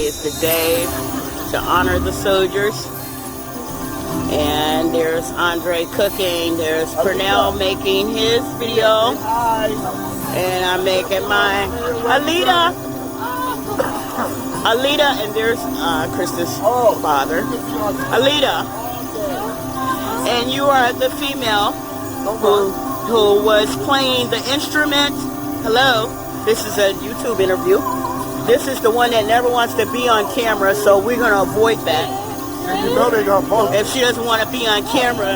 is the day to honor the soldiers. And there's Andre cooking. There's Pernell making his video. And I'm making mine. Alita, and there's Krista's father. Alita. And you are the female who was playing the instrument. Hello. This is a YouTube interview. This is the one that never wants to be on camera, so we're going to avoid that. You know they got both. If she doesn't want to be on camera,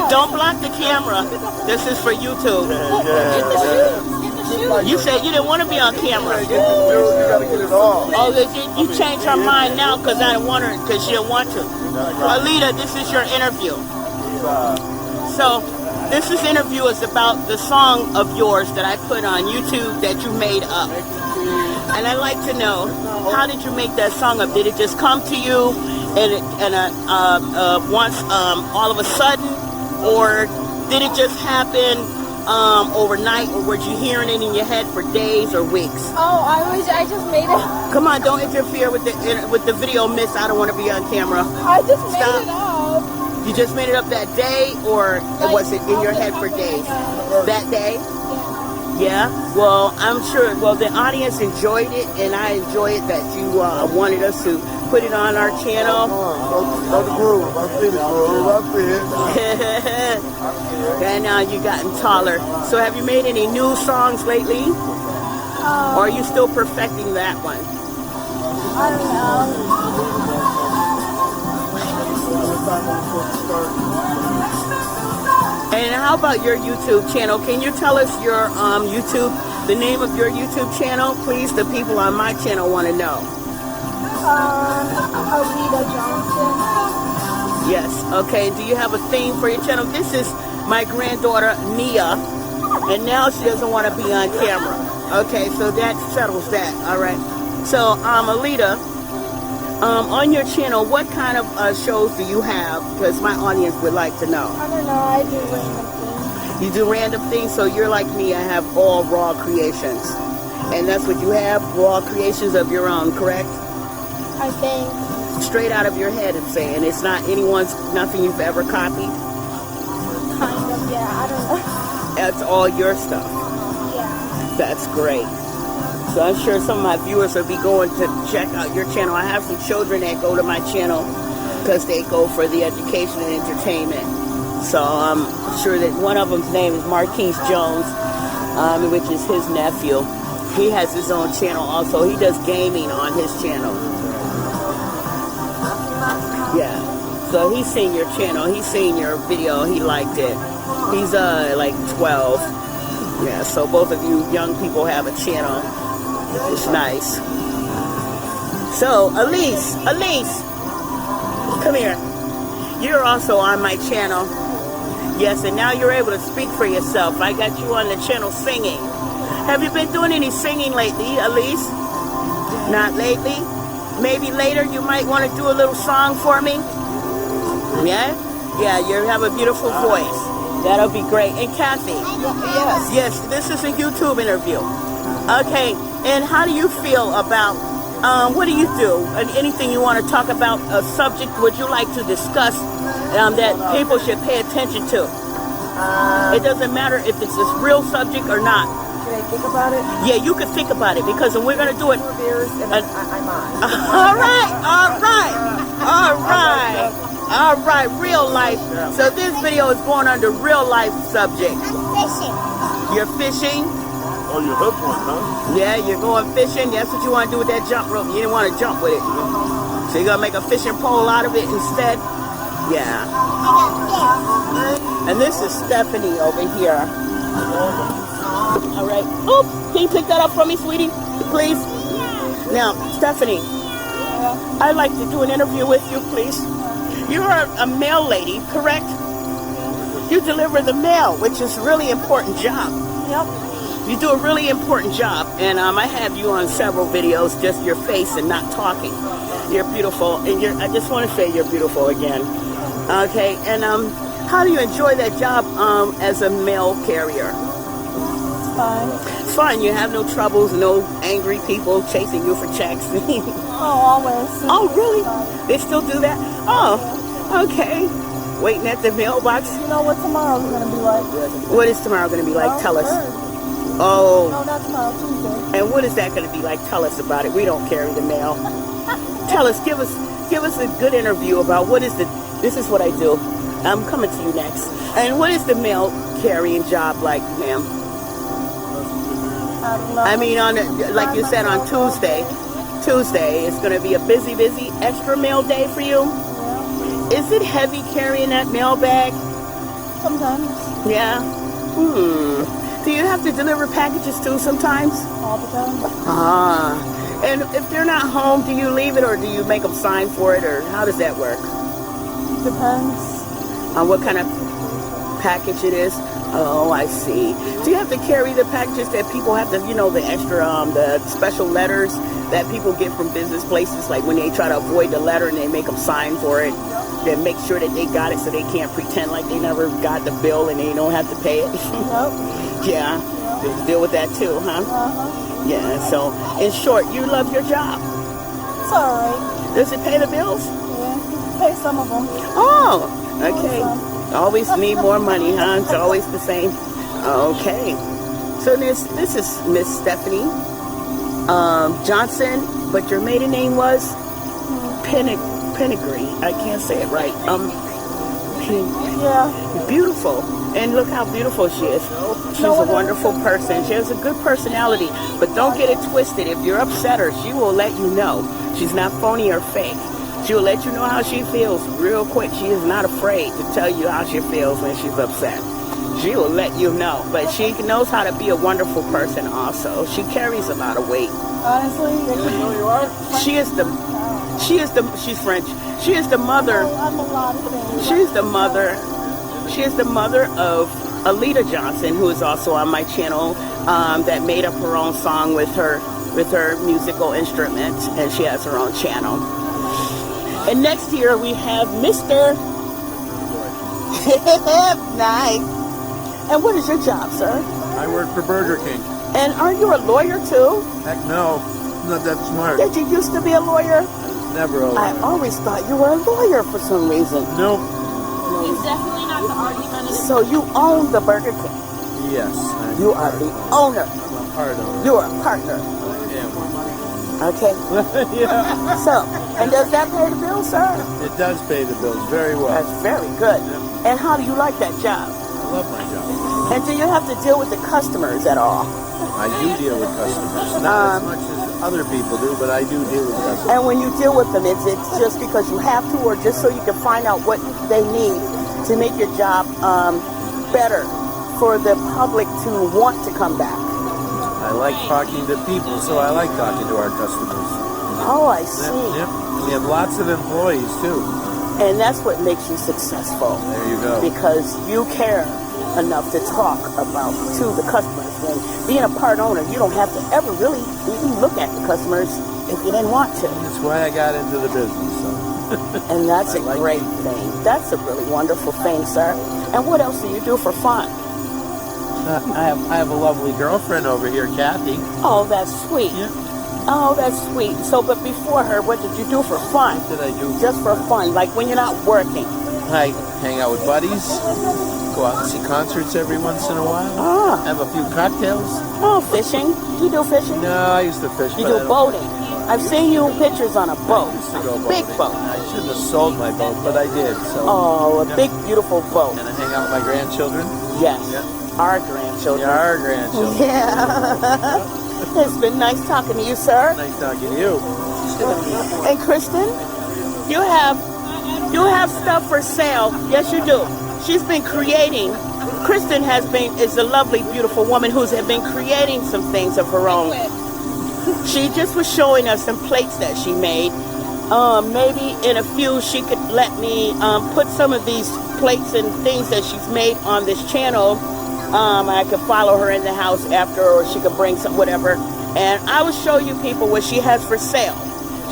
don't block the camera. This is for YouTube. You said you didn't want to be on camera. You gotta get it off. Oh, you changed her mind now because I didn't want her, because she didn't want to. Alita, this is your interview. So, this interview is about the song of yours that I put on YouTube that you made up. And I'd like to know, how did you make that song up? Did it just come to you once all of a sudden, or did it just happen overnight, or were you hearing it in your head for days or weeks? Oh, I just made it. Come on, don't interfere with the video, miss. I don't want to be on camera. I just made it up. You just made it up that day, or was it in your head for days? That day? Yeah? Well, I'm sure, the audience enjoyed it, and I enjoy it that you wanted us to put it on our channel. Go the groove. I see the groove. I see it. And now you've gotten taller. So have you made any new songs lately? Or are you still perfecting that one? I don't know. And how about your YouTube channel? Can you tell us your the name of your YouTube channel, please? The people on my channel want to know. Alita Johnson. Yes. Okay. Do you have a theme for your channel? This is my granddaughter Nia, and now she doesn't want to be on camera. Okay, so that settles that. All right. So, Alita, on your channel, what kind of shows do you have? Because my audience would like to know. I don't know. I do random things. You do random things, so you're like me. I have all raw creations, and that's what you have, raw creations of your own, correct? I think. Straight out of your head, I'm saying. It's not nothing you've ever copied? Kind of, yeah. I don't know. That's all your stuff. Yeah. That's great. So I'm sure some of my viewers will be going to check out your channel. I have some children that go to my channel because they go for the education and entertainment. So I'm sure that one of them's name is Marquise Jones, which is his nephew. He has his own channel also. He does gaming on his channel. Yeah. So he's seen your channel. He's seen your video. He liked it. He's like 12. Yeah, so both of you young people have a channel. It's nice. So, Elise, come here. You're also on my channel. Yes, and now you're able to speak for yourself. I got you on the channel singing. Have you been doing any singing lately, Elise? Not lately? Maybe later you might want to do a little song for me? Yeah? Yeah, you have a beautiful voice. That'll be great. And Kathy? Yes. Yes, this is a YouTube interview. Okay, and how do you feel about, what do you do? And anything you want to talk about, a subject would you like to discuss that people should pay attention to? It doesn't matter if it's a real subject or not. Can I think about it? Yeah, you can think about it, because we're going to do it. And I'm on. All right, real life. So this video is going under real life subject. I'm fishing. You're fishing? Oh, you hooked one, huh? Yeah, you're going fishing. That's what you want to do with that jump rope. You didn't want to jump with it. So you're going to make a fishing pole out of it instead? Yeah. And this is Stephanie over here. All right. Oh, can you pick that up for me, sweetie? Please? Now, Stephanie, I'd like to do an interview with you, please. You're a mail lady, correct? You deliver the mail, which is a really important job. Yep. You do a really important job, and I have you on several videos, just your face and not talking. You're beautiful, and I just want to say you're beautiful again. Okay, and how do you enjoy that job as a mail carrier? Fine. It's fun. You have no troubles, no angry people chasing you for checks. Always. Oh, really? They still do that? Oh, okay. Waiting at the mailbox. You know what tomorrow's going to be like? What is tomorrow going to be like? Tell us. No, Oh, not tomorrow, Tuesday. and what is that going to be like? Tell us about it. We don't carry the mail. Tell us, give us a good interview about what is this is what I do. I'm coming to you next. And what is the mail carrying job like, ma'am? I mean, like you said, on Tuesday it's going to be a busy extra mail day for you. Yeah. Is it heavy carrying that mail bag? Sometimes. Yeah. Do you have to deliver packages too sometimes? All the time. Ah. And if they're not home, do you leave it or do you make them sign for it, or how does that work? Depends. On what kind of package it is? Oh, I see. Do you have to carry the packages that people have to, the extra, the special letters that people get from business places, like when they try to avoid the letter and they make them sign for it, then make sure that they got it so they can't pretend like they never got the bill and they don't have to pay it? Yep. Yeah. You deal with that too, huh? Uh-huh. Yeah, so in short, you love your job. It's all right. Does it pay the bills? Yeah. Pay some of them. Oh, okay. Always need more money, huh? It's always the same. Okay. So this is Miss Stephanie Johnson, but your maiden name was Penegry. I can't say it right. Yeah. Beautiful. And look how beautiful she is. She's a wonderful person. She has a good personality. But don't get it twisted. If you're upset her, she will let you know. She's not phony or fake. She will let you know how she feels real quick. She is not afraid to tell you how she feels when she's upset. She will let you know. But she knows how to be a wonderful person also. She carries a lot of weight. Honestly, she's French. She is the mother. I'm a lot of things. She is the mother of Alita Johnson, who is also on my channel, that made up her own song with her musical instrument, and she has her own channel. And next here we have Mr. Nice. And what is your job, sir? I work for Burger King. And are you a lawyer too? Heck no, I'm not that smart. Did you used to be a lawyer? Never a lawyer. I always thought you were a lawyer for some reason. Nope. He's definitely not the argument. So you own the Burger King? Yes. You are the owner. I'm a part owner. You are a partner. Yeah. Okay. Yeah. So, and does that pay the bills, sir? It does pay the bills very well. That's very good. And how do you like that job? I love my job. And do you have to deal with the customers at all? I do deal with customers. Not as much as other people do, but I do deal with customers. And when you deal with them, is it just because you have to, or just so you can find out what they need to make your job better for the public to want to come back? I like talking to people, so I like talking to our customers. Oh, I see. Yep. We have lots of employees, too. And that's what makes you successful. There you go. Because you care enough to talk about to the customers. When being a part owner, you don't have to ever really even look at the customers if you didn't want to. That's why I got into the business. So. And that's a great thing. That's a really wonderful thing, sir. And what else do you do for fun? I have a lovely girlfriend over here, Kathy. Oh, that's sweet. Yeah. Oh, that's sweet. So, but before her, what did you do for fun? What did I do? Just for fun, like when you're not working. I hang out with buddies, go out and see concerts every once in a while, have a few cocktails. Oh, fishing? You do fishing? No, I used to fish. You but do boating? I've seen you pictures on a boat. I used to go Big boating. boat. I shouldn't have sold my boat, but I did. So. Oh, a big, beautiful boat. And I hang out with my grandchildren. Yes. Yeah. Our grandchildren. Yeah, our grandchildren. Yeah. It's been nice talking to you, sir. Nice talking to you. And Kristen, you have stuff for sale. Yes, you do. She's been creating. Kristen is a lovely, beautiful woman who's been creating some things of her own. She just was showing us some plates that she made. Maybe in a few she could let me put some of these plates and things that she's made on this channel. I could follow her in the house after, or she could bring some whatever. And I will show you people what she has for sale.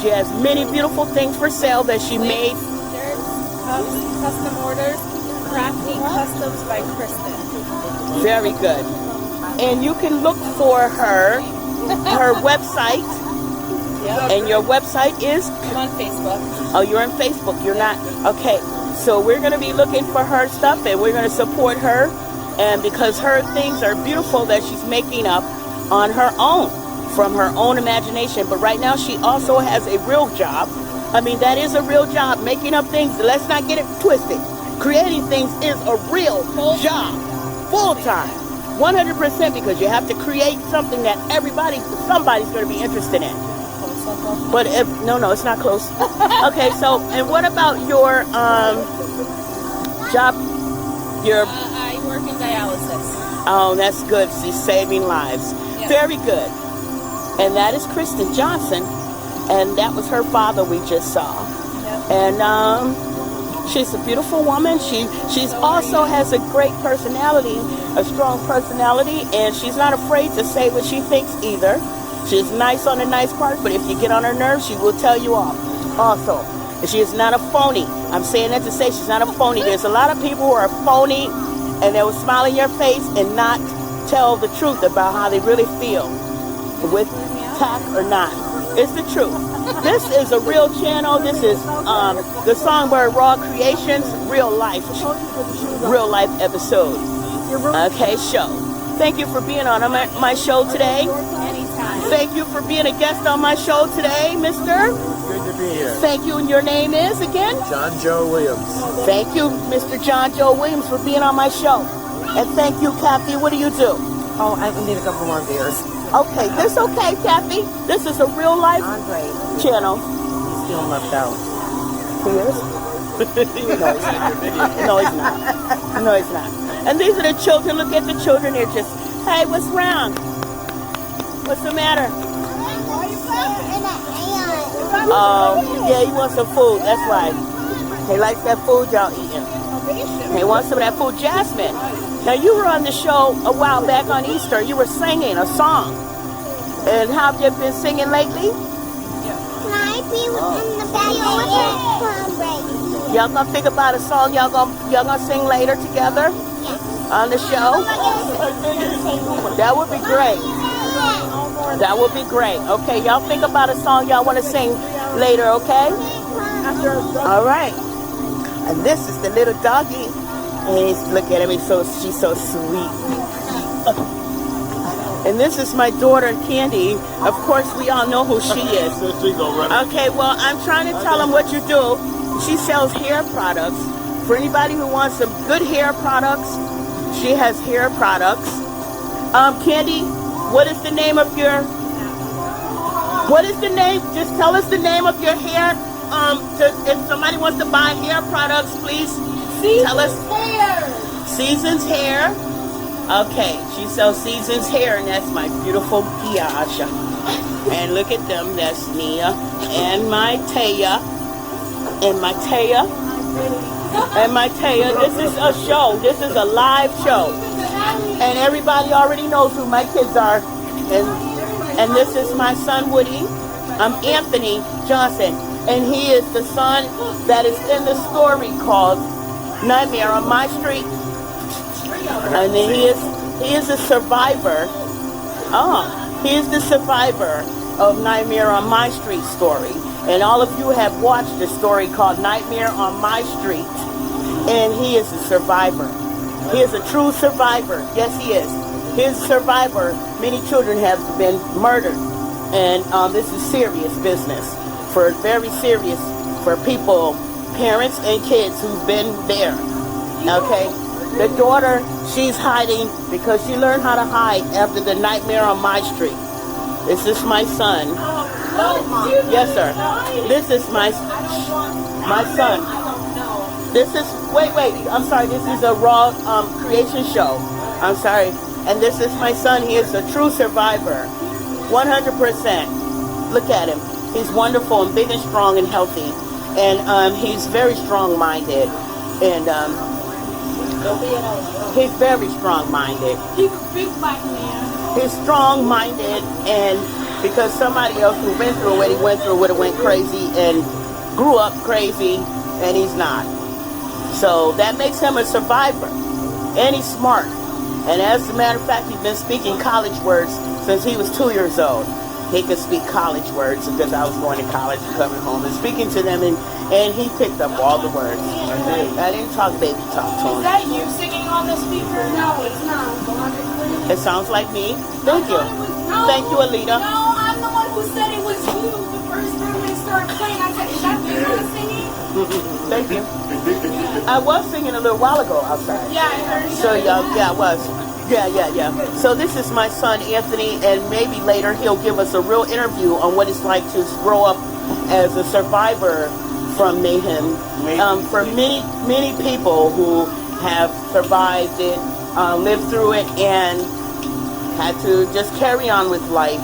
She has many beautiful things for sale that she made. Custom orders, crafting customs by Kristen. Very good. and you can look for her website. Yep. And your website is? I'm on Facebook. Oh, you're on Facebook. You're not. Okay. So we're going to be looking for her stuff, and we're going to support her. And because her things are beautiful that she's making up on her own, from her own imagination. But right now she also has a real job. I mean, that is a real job. Making up things, let's not get it twisted. Creating things is a real job. Full time. 100%, because you have to create something that somebody's going to be interested in. But if no, it's not close. Okay, so and what about your job? I work in dialysis. Oh, that's good. She's saving lives. Yep. Very good. And that is Kristen Johnson, and that was her father we just saw. Yep. And she's a beautiful woman. She's also has a great personality, a strong personality, and she's not afraid to say what she thinks either. She's nice on the nice part, but if you get on her nerves, she will tell you off. Also, she is not a phony. I'm saying that to say she's not a phony. There's a lot of people who are phony, and they will smile in your face and not tell the truth about how they really feel, with tact or not. It's the truth. This is a real channel. This is the Songbird Raw Creations real life episode. Okay, show. Thank you for being on my show today. Thank you for being a guest on my show today, mister. Good to be here. Thank you, and your name is again? John Joe Williams. Thank you, Mr. John Joe Williams, for being on my show. And thank you, Kathy. What do you do? Oh, I need a couple more beers. Okay, this okay, Kathy. This is a real life channel. He's feeling left out. He is? No, he's not. No, he's not. And these are the children. Look at the children. They're just, hey, what's wrong? What's the matter? Oh, yeah, he wants some food. That's right. He likes that food y'all eating. He wants some of that food. Jasmine, now you were on the show a while back on Easter. You were singing a song. And how have you been singing lately? Can I be in the video with her? Y'all gonna think about a song y'all gonna sing later together on the show? That would be great. That would be great. Okay, y'all think about a song y'all want to sing later, okay? All right. And this is the little doggy. And look at him, she's so sweet. And this is my daughter, Candy. Of course, we all know who she is. Okay, well, I'm trying to tell them what you do. She sells hair products. For anybody who wants some good hair products, she has hair products. Candy, what is the name of your... What is the name? Just tell us the name of your hair. If somebody wants to buy hair products, please tell us. Seasons Hair. Okay, she sells Seasons Hair, and that's my beautiful Piasha. And look at them. That's Nia and my Taya. And my Taya. And my Taya. This is a show. This is a live show. And everybody already knows who my kids are. And this is my son, Woody. I'm Anthony Johnson. And he is the son that is in the story called Nightmare on My Street. And then he is a survivor. He is the survivor of Nightmare on My Street story. And all of you have watched the story called Nightmare on My Street. And he is a survivor. He is a true survivor. Yes, he is. He is a survivor. Many children have been murdered. And this is serious business. Very serious for people, parents and kids who've been there. Okay? The daughter, she's hiding because she learned how to hide after the Nightmare on My Street. This is my son. Yes, sir. This is my son. This is, wait, I'm sorry. This is a Raw Creation show. I'm sorry. And this is my son. He is a true survivor. 100%. Look at him. He's wonderful and big and strong and healthy. And he's very strong-minded. And he's very strong-minded. He's a big black man. He's strong-minded, and because somebody else who went through what he went through would have went crazy and grew up crazy, and he's not. So that makes him a survivor. And he's smart. And as a matter of fact, he's been speaking college words since he was 2 years old. He could speak college words because I was going to college and coming home and speaking to them, and he picked up all the words. I didn't talk baby talk to him. Is that you singing on the speaker? No, it's not. It sounds like me. Thank you. Thank you, Alita. No, I'm the one who said it was you. The first time they started playing, I said, is that you singing? Thank you. I was singing a little while ago outside. Yeah, I heard you. So, yeah, I was. Yeah. So this is my son, Anthony, and maybe later he'll give us a real interview on what it's like to grow up as a survivor from mayhem. For many people who have survived it, lived through it, and had to just carry on with life.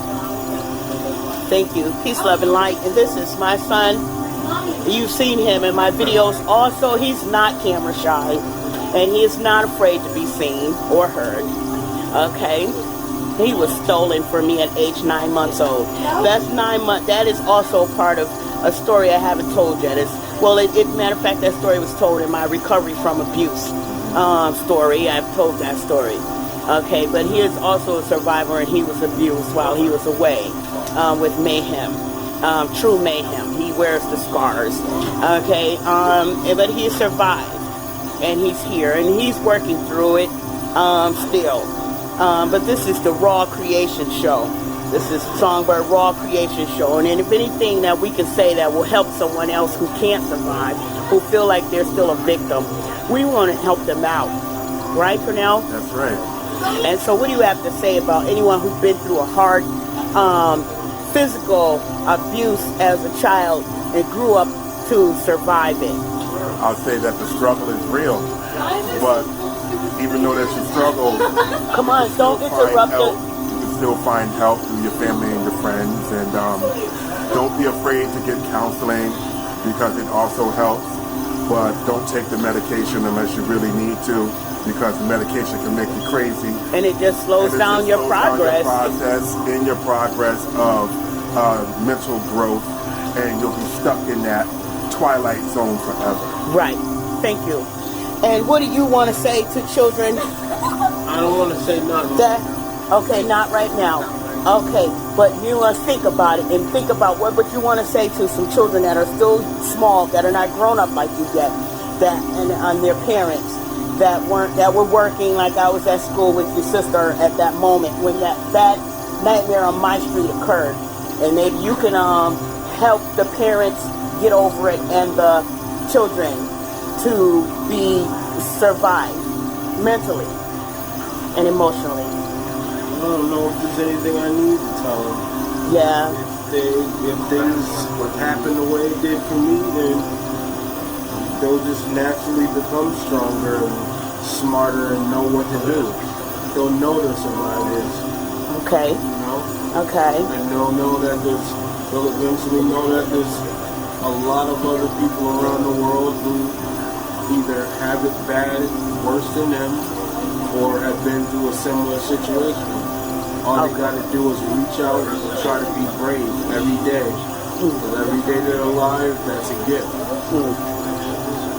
Thank you. Peace, love, and light. And this is my son. You've seen him in my videos. Also, he's not camera shy, and he is not afraid to be seen or heard. Okay? He was stolen from me at age 9 months old. That's 9 months. That is also part of a story I haven't told yet. Matter of fact, that story was told in my recovery from abuse story. I've told that story. Okay, but he is also a survivor, and he was abused while he was away with mayhem. True mayhem. He wears the scars. Okay, but he survived, and he's here, and he's working through it still. But this is the Raw Creation Show. This is Songbird Raw Creation Show. And if anything that we can say that will help someone else who can't survive, who feel like they're still a victim, we want to help them out. Right, Cornell? That's right. And so what do you have to say about anyone who's been through a hard physical abuse as a child and grew up to survive it? I'll say that the struggle is real, but even though that you struggle, come on, don't interrupt it. You can still find help through your family and your friends, and don't be afraid to get counseling because it also helps. But don't take the medication unless you really need to, because the medication can make you crazy. And it just slows down your progress. In your progress of mental growth, and you'll be stuck in that twilight zone forever. Right. Thank you. And what do you want to say to children? I don't want to say nothing. Okay, not right now. Okay, but you must think about it and think about what you want to say to some children that are still small, that are not grown up like you yet, and their parents that were working like I was at school with your sister at that moment when that bad nightmare on my street occurred. And maybe you can help the parents get over it and the children to survive mentally and emotionally. I don't know if there's anything I need to tell them. Yeah. If things happen the way it did for me, then they'll just naturally become stronger and smarter and know what to do. They'll know their survivors. Okay. You know? Okay. And they'll know that they'll eventually know that there's a lot of other people around the world who either have it bad, worse than them, or have been through a similar situation. All they gotta do is reach out and try to be brave every day. Because every day they're alive, that's a gift.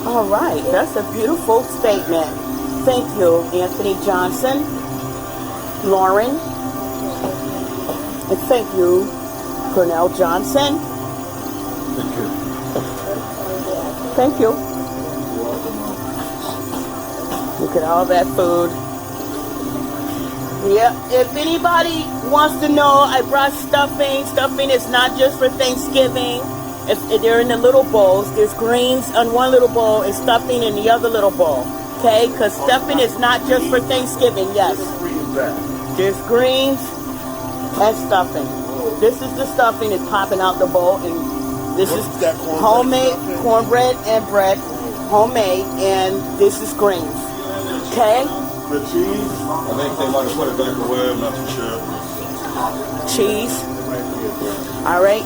All right, that's a beautiful statement. Thank you, Anthony Johnson, Lauren, and thank you, Cornell Johnson. Thank you. Look at all that food. Yeah, if anybody wants to know, I brought stuffing. Stuffing is not just for Thanksgiving. If they're in the little bowls, there's greens on one little bowl and stuffing in the other little bowl. Okay, because stuffing is not just for Thanksgiving, yes. There's greens and stuffing. This is the stuffing that's popping out the bowl, and this is homemade cornbread and bread, homemade, and this is greens. Okay? The cheese, I think they might have put it back away, I'm not too sure. Cheese. All right.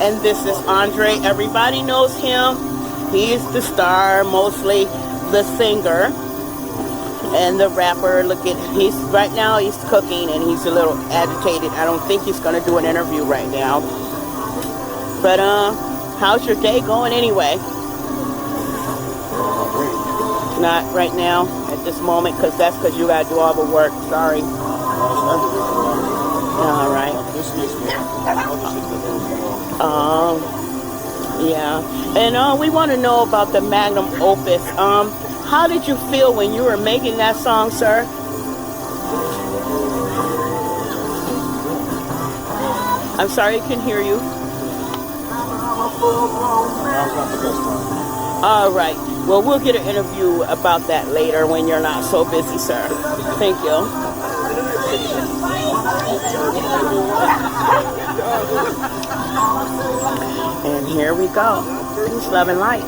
And this is Andre. Everybody knows him. He is the star, mostly the singer and the rapper. Look at right now he's cooking and he's a little agitated. I don't think he's going to do an interview right now. But how's your day going anyway? Not right now. at this moment, because that's because you got to do all the work. Sorry. All right. Yeah. And we want to know about the magnum opus. How did you feel when you were making that song, sir? I'm sorry, I can hear you. All right. Well, we'll get an interview about that later when you're not so busy, sir. Thank you. And here we go. Peace, love, and light.